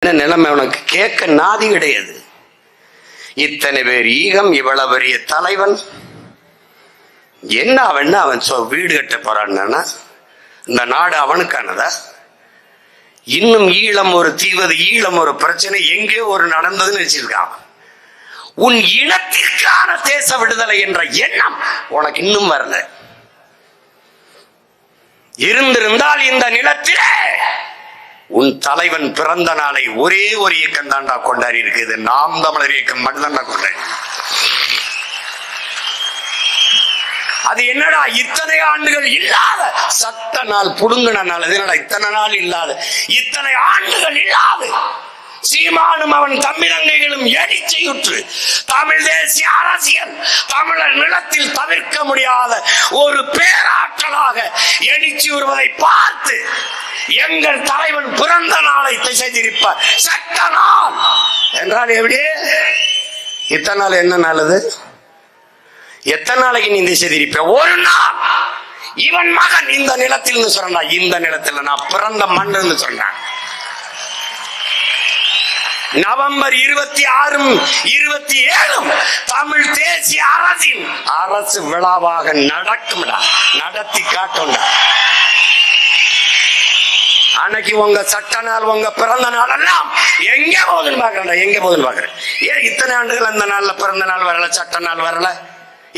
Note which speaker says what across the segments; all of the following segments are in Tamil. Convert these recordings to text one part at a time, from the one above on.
Speaker 1: நிலைமை உனக்கு கேட்க நாதி கிடையாது. இத்தனை பேர் ஈகம், இவ்வளவு பெரிய தலைவன், என்ன அவன் வீடு கட்ட போறான்னா இந்த நாடு அவனுக்கானதா? இன்னும் ஈழம் ஒரு தீவது, ஈழம் ஒரு பிரச்சனை எங்கே ஒரு நடந்ததுன்னு வச்சிருக்கான். உன் இனத்திற்கான தேச விடுதலை என்ற எண்ணம் உனக்கு இன்னும் வரல. இருந்திருந்தால் இந்த நிலத்திலே உன் தலைவன் பிறந்த நாளை ஒரே ஒரு இயக்கம் தாண்டா கொண்டாடி இருக்குது. நாம் தமிழர் இயக்கம் மட்டும்தாண்டா கொண்டாடி. அது என்னடா இத்தனை ஆண்டுகள் இல்லாத சட்ட நாள் புடுங்கின நாள். அது என்னடா இத்தனை நாள் இல்லாத, இத்தனை ஆண்டுகள் இல்லாத சீமானும் அவன் தம்பிதங்கைகளும் எழுச்சியுற்று தமிழ் தேசிய அரசியல் தமிழர் நிலத்தில் தவிர்க்க முடியாத ஒரு பேராற்றலாக எழுச்சி வருவதை பார்த்து எங்கள் தலைவன் பிறந்த நாளை திசை திருப்ப சட்ட நாள் என்றால் எப்படி? இத்தனை நாள் என்ன நாள்? எத்தனை நாளைக்கு நீ திசை திருப்ப? ஒரு நாள். இவன் மகன் இந்த நிலத்தில் சொன்னா, இந்த நிலத்தில் நான் பிறந்த மண்ணு சொன்னான். நவம்பர் 26, 27 தமிழ் தேசிய அரசின் அரசு விழாவாக நடக்கும்டா, நடத்தி காட்டும்டா. அன்னைக்கு உங்க சட்ட நாள், உங்க பிறந்த நாள் எல்லாம் எங்க போகுதுன்னு பாக்குறேன், எங்க போகுதுன்னு பாக்குறேன். ஏன் இத்தனை ஆண்டுகள் அந்த நாள்ல பிறந்த நாள் வரல, சட்ட நாள் வரல?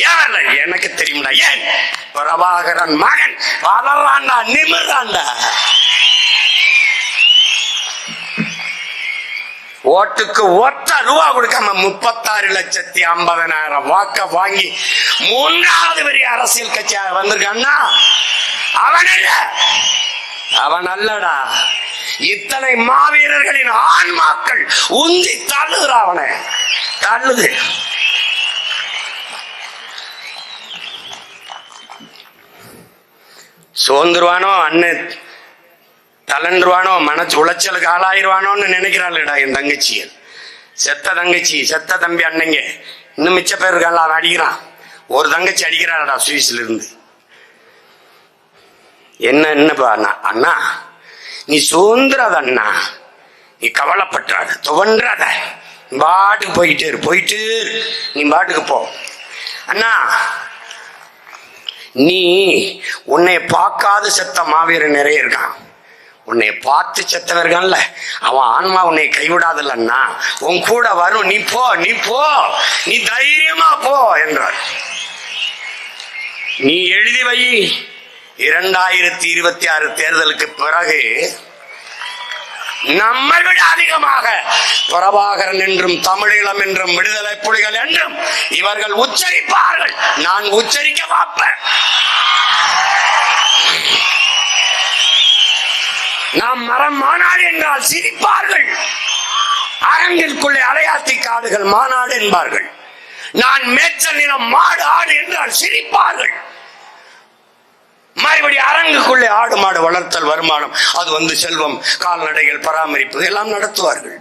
Speaker 1: ஏன் வரல? எனக்கு தெரியும்டா. ஏன்? பிரபாகரன் மகன் வளர்றான்டா, நிமிர்றான்டா. ஓட்டுக்கு ஒத்த ரூபா கொடுக்காம 36,50,000 வாக்க வாங்கி 3வது பெரிய அரசியல் கட்சியாக வந்திருக்கான்னா அவன் அல்ல, அவன் அல்லடா. இத்தனை மாவீரர்களின் ஆன்மாக்கள் உந்தி தள்ளுகிற அவனை தள்ளுது. சோர்ந்துருவானோ, அண்ணன் தளன்றுவானோ, மனச்சு உளைச்சலுக்கு ஆளாயிருவானோன்னு நினைக்கிறாள்டா என் தங்கச்சிகள். செத்த தங்கச்சி, செத்த தம்பி அண்ணங்க இன்னும் மிச்ச பேர் இருக்கான்ல, அவன் அடிக்கிறான். ஒரு தங்கச்சி அடிக்கிறாடா சுவிஸ்ல இருந்து. என்னப்பா அண்ணா, நீ சோர்ந்துறாத அண்ணா, நீ கவலைப்பட்டாத, துவன்றாத, பாட்டுக்கு போயிட்டே இரு, போயிட்டு நீ பாட்டுக்கு போ அண்ணா. நீ உன்னை பார்க்காத செத்த மாவீரன் நிறைய இருக்கான், உன்னை பார்த்து செத்தவர்கள்ல அவன் ஆன்மா உன்னை கைவிடாதல்லன்னா உன் கூட வரும். நீ போ, நீ போ, நீ தைரியமா போ என்றார். நீ எழுதி வை, 2026 தேர்தலுக்கு பிறகு நம்மை விட அதிகமாக பிரபாகரன் என்றும் தமிழீழம் என்றும் விடுதலை புலிகள் என்றும் இவர்கள் உச்சரிப்பார்கள். நான் உச்சரிக்க பார்ப்பேன். நாம் மரம் மாநாடு என்றால் சிரிப்பார்கள். அரங்கிற்குள்ளே அலையாத்தி காடுகள் மாநாடு என்பார்கள். நான் மேய்ச்சல் நிலம் மாடு ஆடு என்றால் சிரிப்பார்கள். மறுபடி அரங்குக்குள்ளே ஆடு மாடு வளர்த்தல், வருமானம், அது செல்வம், கால்நடைகள் பராமரிப்பு எல்லாம் நடத்துவார்கள்.